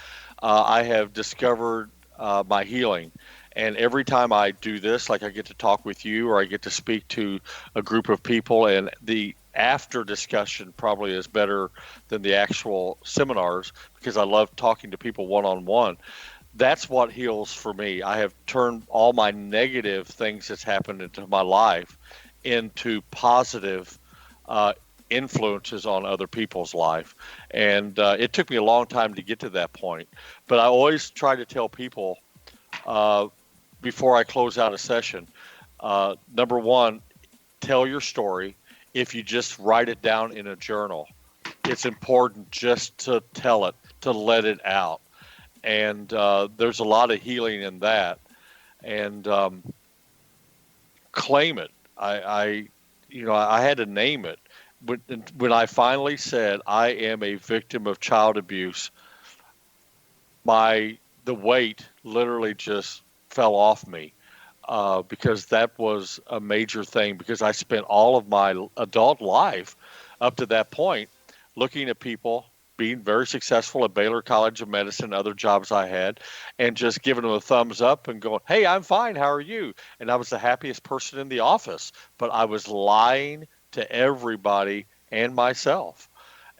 Speaker 3: I have discovered my healing. And every time I do this, like I get to talk with you or I get to speak to a group of people, and the after discussion probably is better than the actual seminars, because I love talking to people one-on-one. That's what heals for me. I have turned all my negative things that's happened into my life into positive influences on other people's life. And it took me a long time to get to that point. But I always try to tell people before I close out a session, number one, tell your story. If you just write it down in a journal, it's important just to tell it, to let it out. And there's a lot of healing in that. And claim it. I had to name it. When I finally said I am a victim of child abuse, the weight literally just fell off me, because that was a major thing, because I spent all of my adult life up to that point looking at people being very successful at Baylor College of Medicine, other jobs I had, and just giving them a thumbs up and going, hey, I'm fine, how are you? And I was the happiest person in the office, but I was lying to everybody and myself.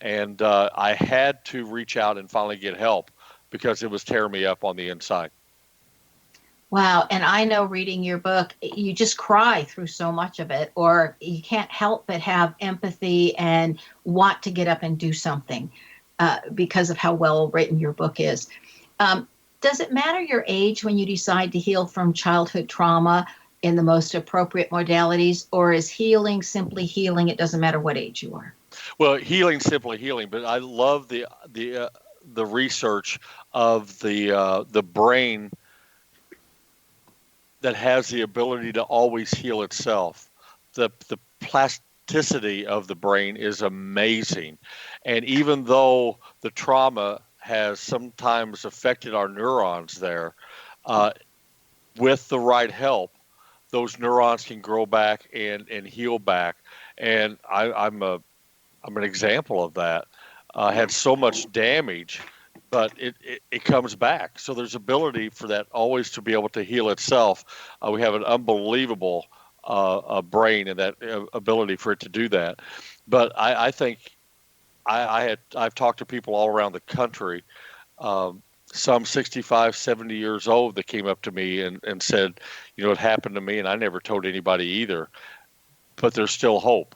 Speaker 3: And I had to reach out and finally get help, because it was tearing me up on the inside.
Speaker 2: Wow. And I know, reading your book, you just cry through so much of it, or you can't help but have empathy and want to get up and do something because of how well written your book is. Does it matter your age when you decide to heal from childhood trauma in the most appropriate modalities, or is healing simply healing? It doesn't matter what age you are.
Speaker 3: Well, healing, simply healing. But I love the research of the brain that has the ability to always heal itself. The plasticity of the brain is amazing. And even though the trauma has sometimes affected our neurons there, with the right help, those neurons can grow back and heal back. And I'm an example of that. I had so much damage, but it comes back. So there's ability for that always to be able to heal itself. We have an unbelievable brain and that ability for it to do that. But I think I've talked to people all around the country, some 65, 70 years old, that came up to me and said, it happened to me and I never told anybody either, but there's still hope.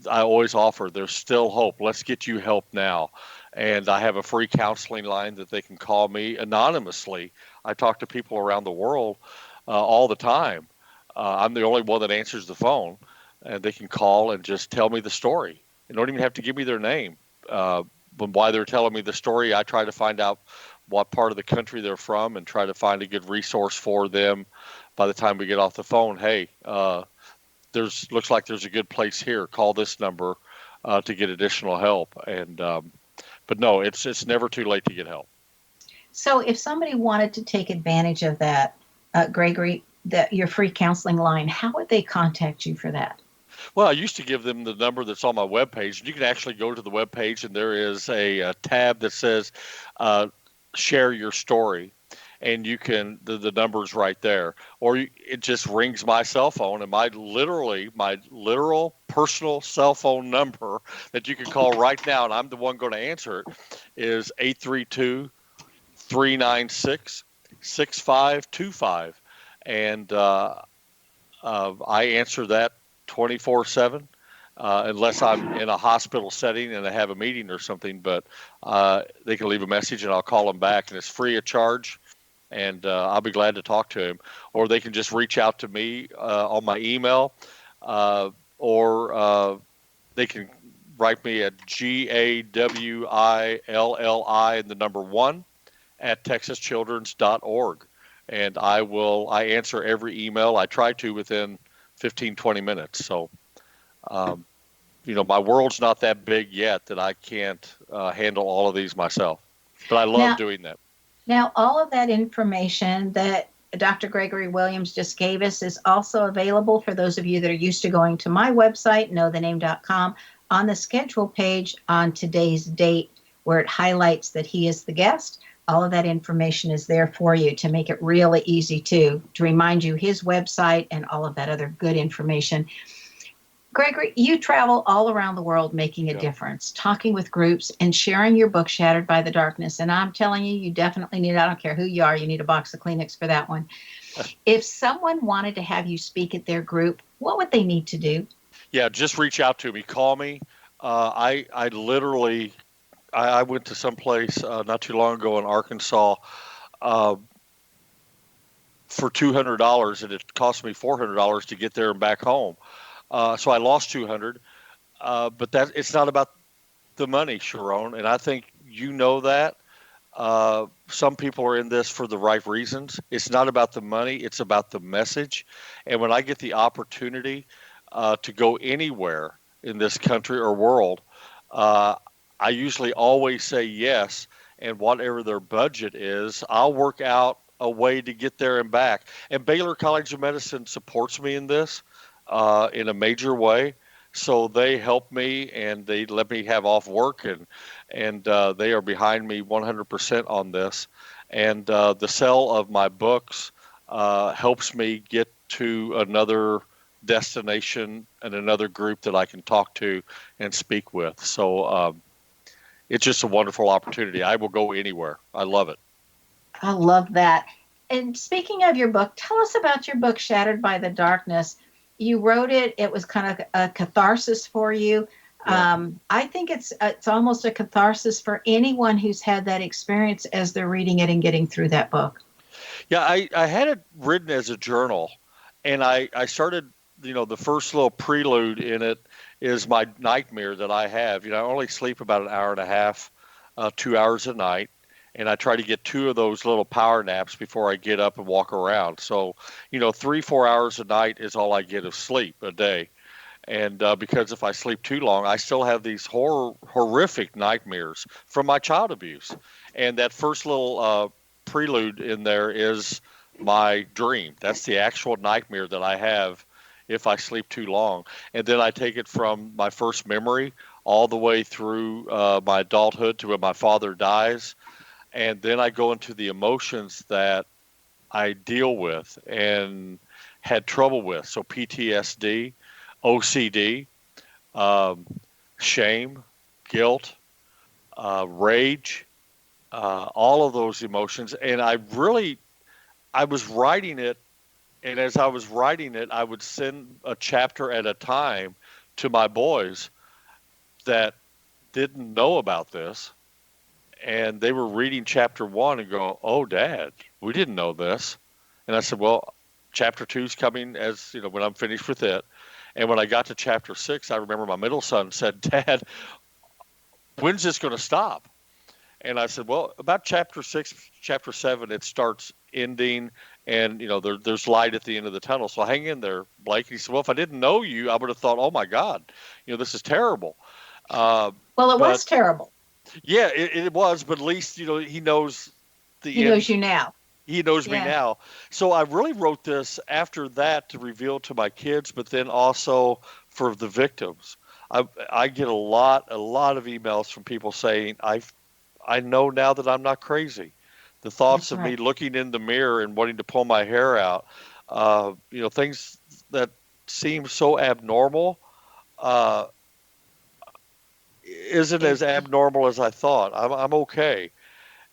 Speaker 3: I always offer, there's still hope. Let's get you help now. And I have a free counseling line that they can call me anonymously. I talk to people around the world all the time. I'm the only one that answers the phone, and they can call and just tell me the story. They don't even have to give me their name. But while they're telling me the story, I try to find out what part of the country they're from and try to find a good resource for them. by the time we get off the phone, hey, looks like there's a good place here. Call this number to get additional help. And but no, it's never too late to get help.
Speaker 2: So if somebody wanted to take advantage of that, Gregory, your free counseling line, how would they contact you for that?
Speaker 3: Well, I used to give them the number that's on my webpage. You can actually go to the webpage, and there is a tab that says share your story. And you can, the number's right there. Or it just rings my cell phone, and my literal personal cell phone number that you can call right now, and I'm the one going to answer it, is 832-396-6525. And I answer that 24/7, unless I'm in a hospital setting and I have a meeting or something. But they can leave a message, and I'll call them back, and it's free of charge. And I'll be glad to talk to him. Or they can just reach out to me on my email, or they can write me at GAWILLI and the number 1 at texaschildrens.org. And I answer every email. I try to within 15, 20 minutes. So, my world's not that big yet that I can't handle all of these myself. But I love doing that.
Speaker 2: Now, all of that information that Dr. Gregory Williams just gave us is also available for those of you that are used to going to my website, knowthename.com, on the schedule page on today's date where it highlights that he is the guest. All of that information is there for you to make it really easy to remind you his website and all of that other good information. Gregory, you travel all around the world making a difference, talking with groups and sharing your book, Shattered by the Darkness. And I'm telling you, you definitely need, I don't care who you are, you need a box of Kleenex for that one. If someone wanted to have you speak at their group, what would they need to do?
Speaker 3: Yeah, just reach out to me. Call me. I went to some place not too long ago in Arkansas for $200, and it cost me $400 to get there and back home. So I lost $200, but it's not about the money, Sharon, and I think you know that. Some people are in this for the right reasons. It's not about the money; it's about the message. And when I get the opportunity to go anywhere in this country or world, I usually always say yes, and whatever their budget is, I'll work out a way to get there and back. And Baylor College of Medicine supports me in this. In a major way, so they help me and they let me have off work, and they are behind me 100% on this. And the sale of my books helps me get to another destination and another group that I can talk to and speak with. So it's just a wonderful opportunity. I will go anywhere. I love it.
Speaker 2: I love that. And speaking of your book, tell us about your book, Shattered by the Darkness. You wrote it. It was kind of a catharsis for you. Yeah. I think it's almost a catharsis for anyone who's had that experience as they're reading it and getting through that book.
Speaker 3: Yeah, I had it written as a journal, and I started, the first little prelude in it is my nightmare that I have. I only sleep about an hour and a half, 2 hours a night. And I try to get 2 of those little power naps before I get up and walk around. So, 3-4 hours a night is all I get of sleep a day. And because if I sleep too long, I still have these horrific nightmares from my child abuse. And that first little prelude in there is my dream. That's the actual nightmare that I have if I sleep too long. And then I take it from my first memory all the way through my adulthood to when my father dies. And then I go into the emotions that I deal with and had trouble with. So PTSD, OCD, shame, guilt, rage, all of those emotions. And I was writing it. And as I was writing it, I would send a chapter at a time to my boys that didn't know about this. And they were reading chapter 1 and go, "Oh, Dad, we didn't know this." And I said, "Well, chapter 2 is coming when I'm finished with it." And when I got to chapter 6, I remember my middle son said, "Dad, when's this going to stop?" And I said, "Well, about chapter 6, chapter 7, it starts ending and there's light at the end of the tunnel. So hang in there, Blake. He said, well, if I didn't know you, I would have thought, oh my God, this is terrible.
Speaker 2: Well, it was terrible.
Speaker 3: Yeah, it was, but at least he knows
Speaker 2: He knows you now.
Speaker 3: He knows me now. So I really wrote this after that to reveal to my kids, but then also for the victims. I get a lot of emails from people saying, I know now that I'm not crazy. The thoughts of me looking in the mirror and wanting to pull my hair out, things that seem so abnormal, isn't as abnormal as I thought. I'm okay.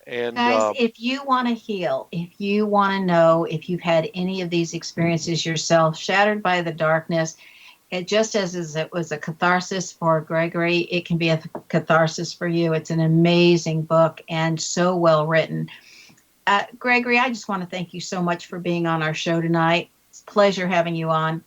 Speaker 3: And
Speaker 2: guys, if you want to heal, if you want to know if you've had any of these experiences yourself, shattered by the darkness, it just as it was a catharsis for Gregory, it can be a catharsis for you. It's an amazing book and so well written. Gregory, I just want to thank you so much for being on our show tonight. It's a pleasure having you on.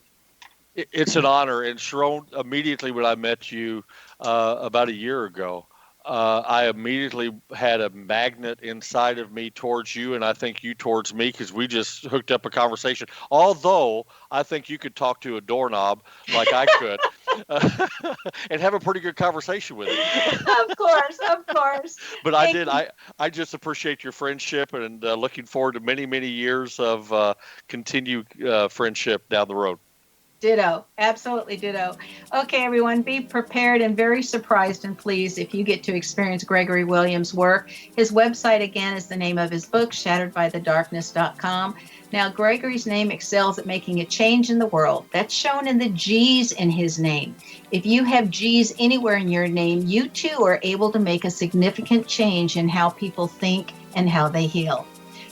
Speaker 3: It's an honor. And Sharon, immediately when I met you about a year ago, I immediately had a magnet inside of me towards you, and I think you towards me, because we just hooked up a conversation. Although I think you could talk to a doorknob like I could and have a pretty good conversation with it.
Speaker 2: Of course.
Speaker 3: But I did. I just appreciate your friendship, and looking forward to many, many years of continued friendship down the road.
Speaker 2: Ditto. Absolutely ditto. Okay, everyone, be prepared and very surprised and pleased if you get to experience Gregory Williams' work. His website, again, is the name of his book, shatteredbythedarkness.com. Now, Gregory's name excels at making a change in the world. That's shown in the G's in his name. If you have G's anywhere in your name, you too are able to make a significant change in how people think and how they heal.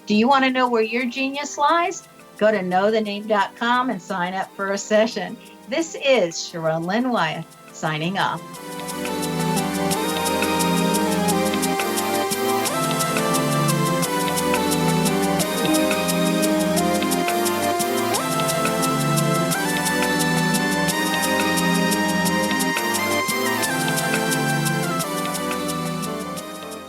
Speaker 2: Do you want to know where your genius lies? Go to knowthename.com and sign up for a session. This is Sharon Lynn Wyeth signing off.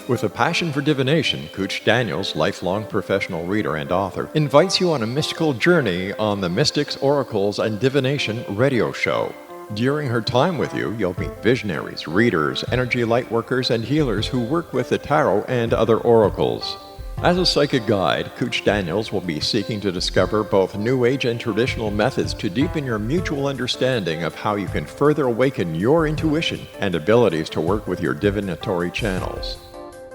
Speaker 1: With a passion for divination, Cooch Daniels, lifelong professional reader and author, invites you on a mystical journey on the Mystics, Oracles, and Divination radio show. During her time with you, you'll meet visionaries, readers, energy lightworkers, and healers who work with the tarot and other oracles. As a psychic guide, Cooch Daniels will be seeking to discover both New Age and traditional methods to deepen your mutual understanding of how you can further awaken your intuition and abilities to work with your divinatory channels.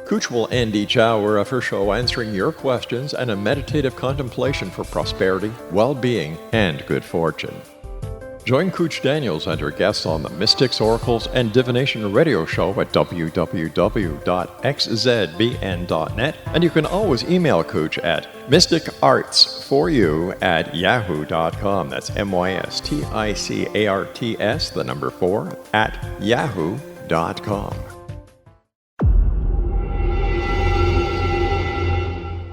Speaker 1: Cooch will end each hour of her show answering your questions and a meditative contemplation for prosperity, well-being, and good fortune. Join Cooch Daniels and her guests on the Mystics, Oracles, and Divination radio show at www.xzbn.net, and you can always email Cooch at mysticarts4you@yahoo.com. That's MYSTICARTS, the number 4, @yahoo.com.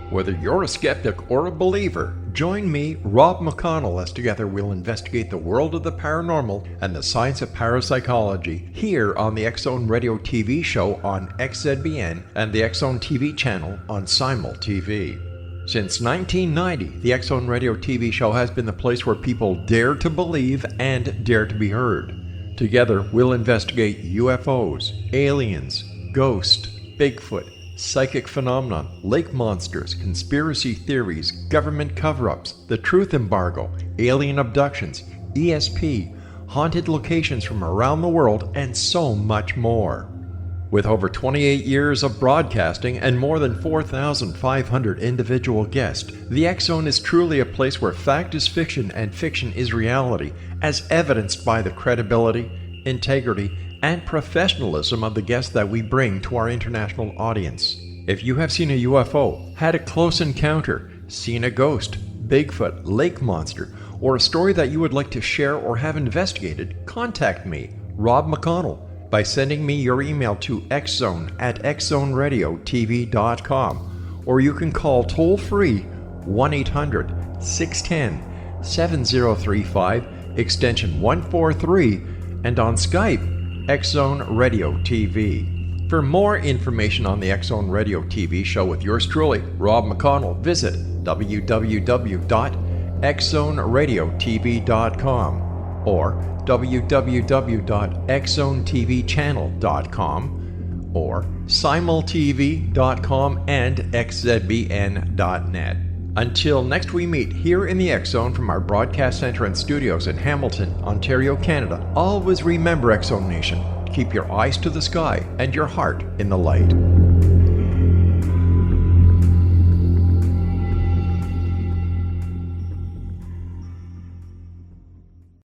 Speaker 1: Whether you're a skeptic or a believer, join me, Rob McConnell, as together we'll investigate the world of the paranormal and the science of parapsychology here on the X-Zone Radio TV show on XZBN and the X-Zone TV channel on Simul TV. Since 1990, the X-Zone Radio TV show has been the place where people dare to believe and dare to be heard. Together, we'll investigate UFOs, aliens, ghosts, Bigfoot, psychic phenomenon, lake monsters, conspiracy theories, government cover-ups, the truth embargo, alien abductions, ESP, haunted locations from around the world, and so much more. With over 28 years of broadcasting and more than 4,500 individual guests, the X-Zone is truly a place where fact is fiction and fiction is reality, as evidenced by the credibility, integrity, and professionalism of the guests that we bring to our international audience. If you have seen a UFO, had a close encounter, seen a ghost, Bigfoot, lake monster, or a story that you would like to share or have investigated, contact me, Rob McConnell, by sending me your email to xzone@xzoneradiotv.com, or you can call toll-free 1-800-610-7035, extension 143, and on Skype, X-Zone Radio TV. For more information on the X Zone Radio TV show with yours truly, Rob McConnell, visit www.xzoneradiotv.com or www.xzonetvchannel.com or simultv.com and xzbn.net. Until next we meet here in the X Zone from our broadcast center and studios in Hamilton, Ontario, Canada, always remember, X Zone Nation, keep your eyes to the sky and your heart in the light.